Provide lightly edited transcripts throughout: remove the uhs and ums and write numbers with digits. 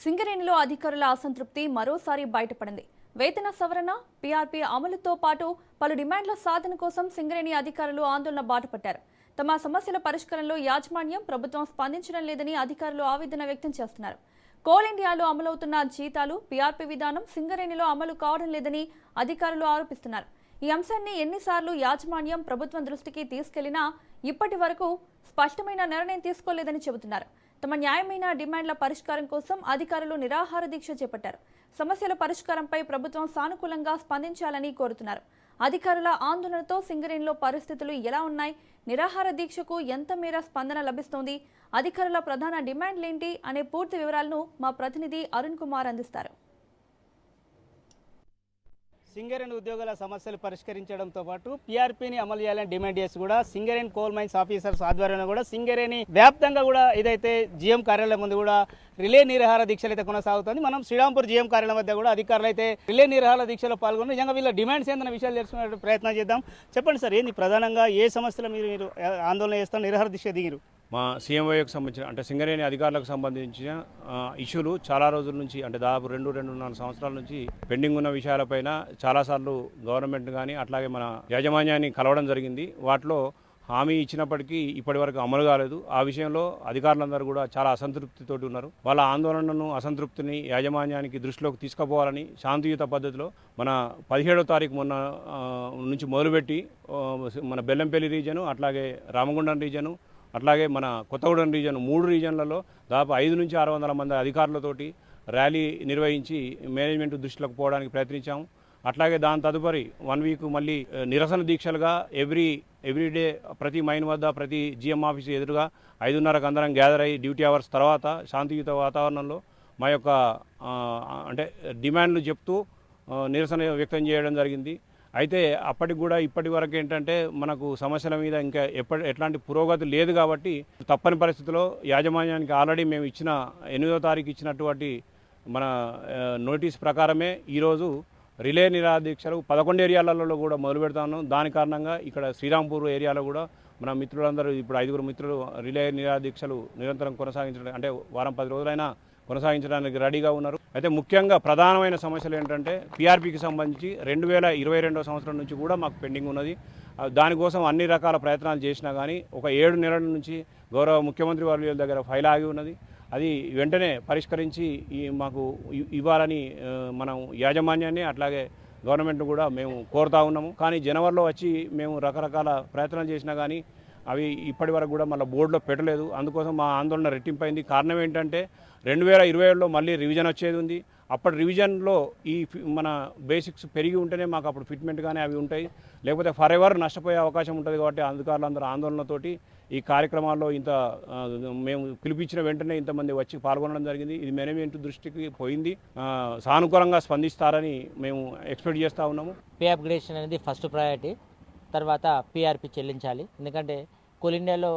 సింగరేణిలో అధికారుల అసంతృప్తి మరోసారి బయటపడింది. వేతన సవరణ, పీఆర్పీ అమలుతో పాటు పలు డిమాండ్ల సాధన కోసం సింగరేణి అధికారులు ఆందోళన బాటపట్టారు. తమ సమస్యల పరిష్కారంలో యాజమాన్యం, ప్రభుత్వం స్పందించడం లేదని అధికారులు ఆవేదన వ్యక్తం చేస్తున్నారు. కోల్ ఇండియాలో అమలవుతున్న జీతాలు, పీఆర్పీ విధానం సింగరేణిలో అమలు కావడం లేదని అధికారులు ఆరోపిస్తున్నారు. ఈ అంశాన్ని ఎన్నిసార్లు యాజమాన్యం, ప్రభుత్వం దృష్టికి తీసుకెళ్లినా ఇప్పటి వరకు స్పష్టమైన నిర్ణయం తీసుకోలేదని చెబుతున్నారు. తమ న్యాయమైన డిమాండ్ల పరిష్కారం కోసం అధికారులు నిరాహార దీక్ష చేపట్టారు. సమస్యల పరిష్కారంపై ప్రభుత్వం సానుకూలంగా స్పందించాలని కోరుతున్నారు. అధికారుల ఆందోళనతో సింగరేణిలో పరిస్థితులు ఎలా ఉన్నాయి, నిరాహార దీక్షకు ఎంత మేర స్పందన లభిస్తోంది, అధికారుల ప్రధాన డిమాండ్లేంటి అనే పూర్తి వివరాలను మా ప్రతినిధి అరుణ్ కుమార్ అందిస్తారు. సింగరేణి ఉద్యోగుల సమస్యలు పరిష్కరించడంతో పాటు పీఆర్పీని అమలు చేయాలని డిమాండ్ చేసి కూడా సింగరేణి కోల్ మైన్స్ ఆఫీసర్స్ ఆధ్వర్యంలో కూడా సింగరేణి వ్యాప్తంగా కూడా ఇదైతే జీఎం కార్యాలయం ముందు కూడా రిలే నిరాహార దీక్షలు అయితే కొనసాగుతుంది. మనం శ్రీరాంపూర్ జీఎం కార్యాలయం వద్ద కూడా అధికారులు అయితే రిలే నిరాహార దీక్షలో పాల్గొని నిజంగా వీళ్ళ డిమాండ్స్ ఏందన్న విషయాలు తెలుసుకునే ప్రయత్నం చేద్దాం. చెప్పండి సార్, ఏంది ప్రధానంగా ఏ సమస్యలు మీరు ఆందోళన చేస్తాం, నిరాహార దీక్ష దిగిరు? మా సీఎంఓకి సంబంధించిన అంటే సింగరేణి అధికారులకు సంబంధించిన ఇష్యూలు చాలా రోజుల నుంచి అంటే దాదాపు 2-2.5 సంవత్సరాల నుంచి పెండింగ్ ఉన్న విషయాలపైన చాలాసార్లు గవర్నమెంట్ కానీ అట్లాగే మన యాజమాన్యాన్ని కలవడం జరిగింది. వాటిలో హామీ ఇచ్చినప్పటికీ ఇప్పటి వరకు అమలు కాలేదు. ఆ విషయంలో అధికారులందరూ కూడా చాలా అసంతృప్తితోటి ఉన్నారు. వాళ్ళ ఆందోళనను, అసంతృప్తిని యాజమాన్యానికి దృష్టిలోకి తీసుకుపోవాలని శాంతియుత పద్ధతిలో మన 17వ తారీఖు మొన్న నుంచి మొదలుపెట్టి మన బెల్లంపల్లి రీజను, అట్లాగే రామగుండం రీజను, అట్లాగే మన కొత్తగూడెం రీజన్ 3 రీజన్లలో దాదాపు 500-600 మంది అధికారులతోటి ర్యాలీ నిర్వహించి మేనేజ్మెంట్ దృష్టిలోకి పోవడానికి ప్రయత్నించాము. అట్లాగే దాని తదుపరి 1 వీక్ మళ్ళీ నిరసన దీక్షలుగా ఎవ్రీడే ప్రతి మైన్ వద్ద, ప్రతి జిఎం ఆఫీసు ఎదురుగా 5:30కు అందరం గ్యాదర్ అయ్యి డ్యూటీ అవర్స్ తర్వాత శాంతియుత వాతావరణంలో మా యొక్క అంటే డిమాండ్లు చెప్తూ నిరసన వ్యక్తం చేయడం జరిగింది. అయితే అప్పటికి కూడా ఇప్పటి వరకు ఏంటంటే మనకు సమస్యల మీద ఇంకా ఎట్లాంటి పురోగతి లేదు. కాబట్టి తప్పని పరిస్థితిలో యాజమాన్యానికి ఆల్రెడీ మేము ఇచ్చిన 8వ తారీఖు ఇచ్చినటువంటి మన నోటీస్ ప్రకారమే ఈరోజు రిలే నిరాహార దీక్షలు 11 ఏరియాలలో కూడా మొదలు పెడతా ఉన్నాం. దాని కారణంగా ఇక్కడ శ్రీరాంపూర్ ఏరియాలో కూడా మన మిత్రులందరూ ఇప్పుడు 5 మిత్రులు రిలే నిరాహార దీక్షలు నిరంతరం కొనసాగించడం అంటే వారం 10 రోజులైనా కొనసాగించడానికి రెడీగా ఉన్నారు. అయితే ముఖ్యంగా ప్రధానమైన సమస్యలు ఏంటంటే పీఆర్పీకి సంబంధించి 2022 సంవత్సరం నుంచి కూడా మాకు పెండింగ్ ఉన్నది. దానికోసం అన్ని రకాల ప్రయత్నాలు చేసినా కానీ ఒక 7 నెలల నుంచి గౌరవ ముఖ్యమంత్రి వర్యుల దగ్గర ఫైల్ ఆగి ఉన్నది. అది వెంటనే పరిష్కరించి మాకు ఇవ్వాలని మనం యాజమాన్యాన్ని అట్లాగే గవర్నమెంట్ను కూడా మేము కోరుతా ఉన్నాము. కానీ జనవరిలో వచ్చి మేము రకరకాల ప్రయత్నాలు చేసినా కానీ అవి ఇప్పటి వరకు కూడా మళ్ళీ బోర్డులో పెట్టలేదు. అందుకోసం మా ఆందోళన రెట్టింపైంది. కారణం ఏంటంటే 2027లో మళ్ళీ రివిజన్ వచ్చేది ఉంది. అప్పటి రివిజన్లో ఈ మన బేసిక్స్ పెరిగి ఉంటేనే మాకు అప్పుడు ఫిట్మెంట్ కానీ అవి ఉంటాయి, లేకపోతే ఫర్ ఎవర్ నష్టపోయే అవకాశం ఉంటుంది. కాబట్టి అధికారులందరూ ఆందోళనతోటి ఈ కార్యక్రమాల్లో మేము పిలిపించిన వెంటనే ఇంతమంది వచ్చి పాల్గొనడం జరిగింది. ఇది మేనేజ్మెంట్ దృష్టికి పోయింది. సానుకూలంగా స్పందిస్తారని మేము ఎక్స్పెక్ట్ చేస్తూ ఉన్నాము. పే అప్గ్రేడేషన్ అనేది ఫస్ట్ ప్రయారిటీ, తర్వాత పీఆర్పీ చెల్లించాలి. ఎందుకంటే కోల్ ఇండియాలో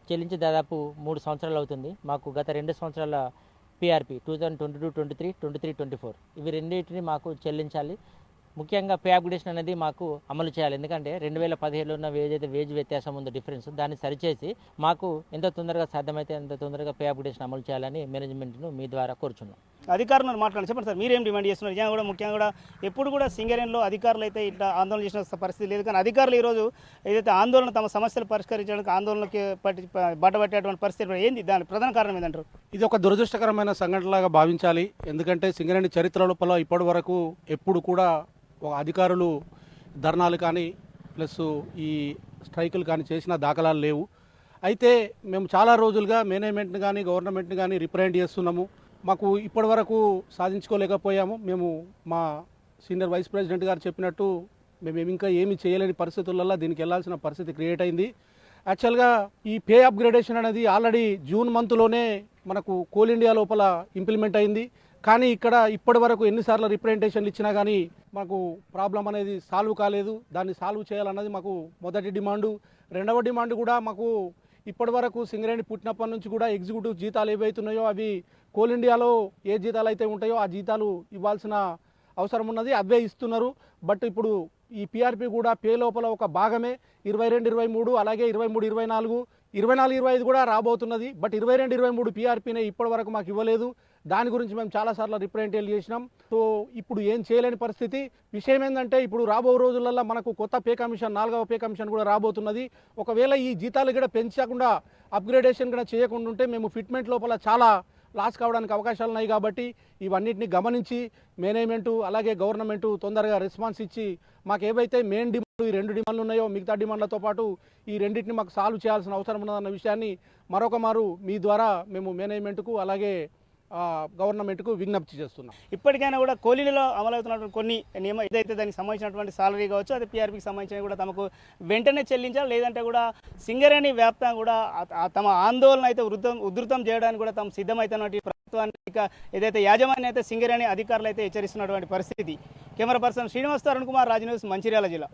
చెల్లించి దాదాపు 3 సంవత్సరాలు అవుతుంది. మాకు గత 2 సంవత్సరాల పీఆర్పీ 2022, 23, 24 ఇవి రెండింటిని మాకు చెల్లించాలి. ముఖ్యంగా పే అప్గ్రేడేషన్ అనేది మాకు అమలు చేయాలి. ఎందుకంటే 2017లో ఉన్న వేజ్ వ్యత్యాసం ఉందో డిఫరెన్స్, దాన్ని సరిచేసి మాకు ఎంత తొందరగా సాధ్యమైతే అంత తొందరగా పే అప్గ్రేడేషన్ అమలు చేయాలని మేనేజ్మెంట్ను మీ ద్వారా కోరుచున్నాం. అధికారులను మాట్లాడండి. చెప్పండి సార్, మీరేం డిమాండ్ చేస్తున్నారు? నిజంగా కూడా ముఖ్యంగా కూడా ఎప్పుడు కూడా సింగరేణిలో అధికారులు అయితే ఇట్లా ఆందోళన చేసిన పరిస్థితి లేదు. కానీ అధికారులు ఈరోజు ఏదైతే ఆందోళన తమ సమస్యలు పరిష్కరించడానికి ఆందోళనకి బట్టబట్టేటువంటి పరిస్థితి ఏంది? దాని ప్రధాన కారణం ఏంటంటారు? ఇది ఒక దురదృష్టకరమైన సంఘటనలాగా భావించాలి. ఎందుకంటే సింగరేణి చరిత్ర లోపల ఇప్పటి వరకు ఎప్పుడు కూడా ఒక అధికారులు ధర్నాలు కానీ ప్లస్ ఈ స్ట్రైకులు కానీ చేసిన దాఖలాలు లేవు. అయితే మేము చాలా రోజులుగా మేనేజ్మెంట్ని కానీ గవర్నమెంట్ని కానీ రిప్రజెంట్ చేస్తున్నాము. మాకు ఇప్పటి వరకు సాధించుకోలేకపోయాము. మేము మా సీనియర్ వైస్ ప్రెసిడెంట్ గారు చెప్పినట్టు మేము ఇంకా ఏమి చేయలేని పరిస్థితులలో దీనికి వెళ్ళాల్సిన పరిస్థితి క్రియేట్ అయింది. యాక్చువల్గా ఈ పే అప్గ్రేడేషన్ అనేది ఆల్రెడీ జూన్ మంత్లోనే మనకు కోల్ ఇండియా లోపల ఇంప్లిమెంట్ అయింది. కానీ ఇక్కడ ఇప్పటి వరకు ఎన్నిసార్లు రిప్రజెంటేషన్లు ఇచ్చినా కానీ మాకు ప్రాబ్లం అనేది సాల్వ్ కాలేదు. దాన్ని సాల్వ్ చేయాలన్నది మాకు మొదటి డిమాండు. రెండవ డిమాండ్ కూడా మాకు ఇప్పటి వరకు సింగరేణి పుట్టినప్పటి నుంచి కూడా ఎగ్జిక్యూటివ్ జీతాలు ఏవైతున్నాయో అవి కోల్ ఇండియాలో ఏ జీతాలు అయితే ఉంటాయో ఆ జీతాలు ఇవ్వాల్సిన అవసరం ఉన్నది, అవే ఇస్తున్నారు. బట్ ఇప్పుడు ఈ పీఆర్పీ కూడా పే లోపల ఒక భాగమే 22, 23 అలాగే 23, 24, 24, 25 కూడా రాబోతున్నది. బట్ 22, 23 పీఆర్పీనే ఇప్పటి వరకు మాకు ఇవ్వలేదు. దాని గురించి మేము చాలాసార్లు రిప్రజెంటేషన్ చేసినాం. సో ఇప్పుడు ఏం చేయలేని పరిస్థితి. విషయం ఏంటంటే ఇప్పుడు రాబో రోజులలో మనకు కొత్త పే కమిషన్ 4వ పే కమిషన్ కూడా రాబోతున్నది. ఒకవేళ ఈ జీతాలు కూడా పెంచకుండా అప్గ్రేడేషన్ కూడా చేయకుండా ఉంటే మేము ఫిట్మెంట్ లోపల చాలా లాస్ కావడానికి అవకాశాలు ఉన్నాయి. కాబట్టి ఇవన్నిటిని గమనించి మేనేజ్మెంటు అలాగే గవర్నమెంటు తొందరగా రెస్పాన్స్ ఇచ్చి మాకు ఏవైతే మెయిన్ డిమాండ్లు ఈ 2 డిమాండ్లు ఉన్నాయో మిగతా డిమాండ్లతో పాటు ఈ రెండింటిని మాకు సాల్వ్ చేయాల్సిన అవసరం ఉన్నదన్న విషయాన్ని మరొక మారు మీ ద్వారా మేము మేనేజ్మెంట్కు అలాగే గవర్నమెంట్కు విజ్ఞప్తి చేస్తున్నాం. ఇప్పటికైనా కూడా కోలీలలో అమలవుతున్నటువంటి కొన్ని ఏదైతే దానికి సంబంధించినటువంటి సాలరీ కావచ్చు, అదే పీఆర్పీకి సంబంధించిన కూడా తమకు వెంటనే చెల్లించాలి, లేదంటే కూడా సింగరేణి వ్యాప్తంగా కూడా తమ ఆందోళన అయితే ఉధృతం చేయడానికి కూడా తాము సిద్ధమవుతున్నటువంటి ప్రభుత్వానికి ఏదైతే యాజమాన్యం అయితే సింగరేణి అధికారులు అయితే హెచ్చరిస్తున్నటువంటి పరిస్థితి. Camera person Srinivas, Arun Kumar, Raj news, Mancherial జిల్లా.